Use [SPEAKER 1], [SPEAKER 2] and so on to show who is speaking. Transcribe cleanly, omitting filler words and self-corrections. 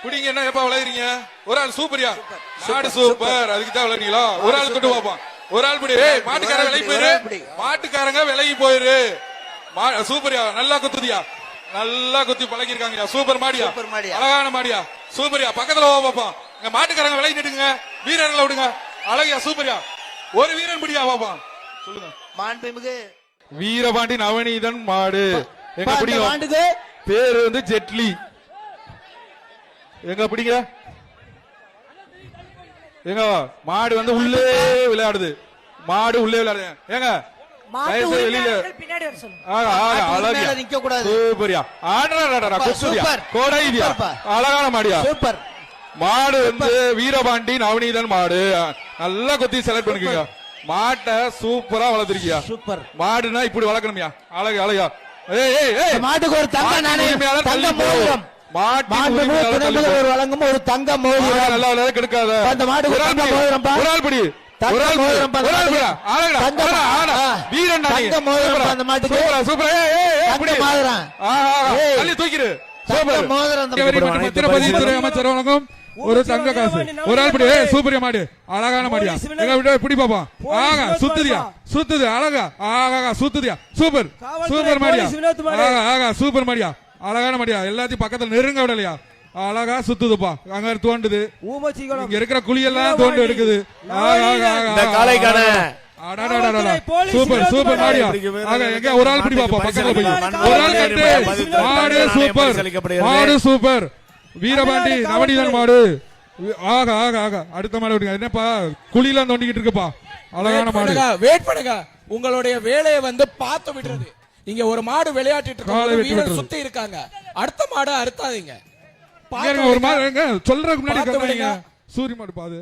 [SPEAKER 1] குடிங்க என்ன எப்ப விளையாடுறீங்க? ஒரு ஆள் சூப்பரியா, மாடு சூப்பர், அதுக்கு தான் விளையாடுறீங்களா? ஒரு ஆள் கொண்டு பாப்போம், ஒரு ஆள் பிடி. மாட்டுக்காரங்க விலகி போயிரு, மாட்டுக்காரங்க விலகி போயிரு. சூப்பரியா, நல்லா குத்துதியா, நல்லா குத்தி பழகிருக்காங்க. சூப்பர் மாடியா, அழகான மாடியா, சூப்பரியா. பக்கத்துல பாப்போம், இங்க மாட்டுக்காரங்க விலகி நிட்டுங்க, வீரர்களை விடுங்க. அழகியா, சூப்பரியா. ஒரு வீரன் பிடியா பாப்போம், சொல்லுங்க.
[SPEAKER 2] மாண்புமிகு
[SPEAKER 1] வீரபாண்டி நவநீதன் மாடு எங்க பிடிங்க? பேரு வந்து ஜெட்லி. எங்க பிடிங்க? எங்க மாடு வந்து உள்ளே விளையாடுது, மாடு உள்ளே விளையாடுது. ஏங்க வெளியில அழகான மாடியா, சூப்பர் மாடு வந்து வீரபாண்டி நவநீதன் மாடு. நல்லா கொத்தி செலக்ட் பண்ணிக்கோங்க. மாட்டை சூப்பரா வளர்த்திருக்கியா, சூப்பர் மாடுனா இப்படி வளர்க்கணுமியா. அழகு அழகா.
[SPEAKER 2] மாட்டுக்கு ஒரு தங்க நாணயம், தங்க மோதிரம், வழங்கும் ஒரு தங்க மோதிரம்.
[SPEAKER 1] நல்லா விளையாட கெடுக்காத.
[SPEAKER 2] அந்த மாட்டுக்கு ஒரு தங்க மோதிரம்,
[SPEAKER 1] ஒரு ஆள் படி, ஒரு ஆள் மோதிரம், வீரன்
[SPEAKER 2] தங்க மோதிரம். அந்த மாட்டுக்கு
[SPEAKER 1] சூப்பர்
[SPEAKER 2] தங்க மோதிரம்,
[SPEAKER 1] தள்ளி தூக்கிடு.
[SPEAKER 2] சூப்பர் மோதிரம்.
[SPEAKER 1] பத்திரப்பதிவுத்துறை அமைச்சர் வழங்கும் ஒரு தங்க காசு. ஒரு ஆள் படி. சூப்பரியா மாடு, அழகான மாடியா. எங்க விட பிடி பாப்போம். ஆகா சுத்துதியா, சுத்துது அழகா. ஆகா சுத்துதியா, சூப்பர் சூப்பர் மாடியா. ஆகா ஆகா சூப்பர் மாடியா, அழகான மாடியா. எல்லாத்தையும் பக்கத்துல நெருங்க விடலையா, அழகா சுத்துதுப்பா. அங்க தோண்டுது, இங்க இருக்கிற குழியெல்லாம் தோண்டு எடுக்குது. சூப்பர் சூப்பர் மாடியா. எங்க ஒரு ஆள் பிடி பாப்போம், பக்கத்துல போய் ஒரு ஆள் கட்டு. மாடு சூப்பர், மாடு சூப்பர். வீரபாண்டி நவநீதன் மாடு. ஆகா ஆகா ஆகா. அடுத்த மாடு விடுங்க. என்னப்பா குழியெல்லாம் தோண்டிக்கிட்டு இருக்குப்பா, அழகான மாடு.
[SPEAKER 3] வெயிட் பண்ணுங்க, உங்களுடைய வேலையை வந்து பார்த்து விடுறது. இங்க ஒரு மாடு விளையாட்டிட்டு இருக்காங்க, சுத்தி இருக்காங்க. அடுத்த மாடு அறுத்தாதீங்க.
[SPEAKER 1] ஒரு மாடு சொல்றதுக்கு முன்னாடி சூரிய மாடு பாது.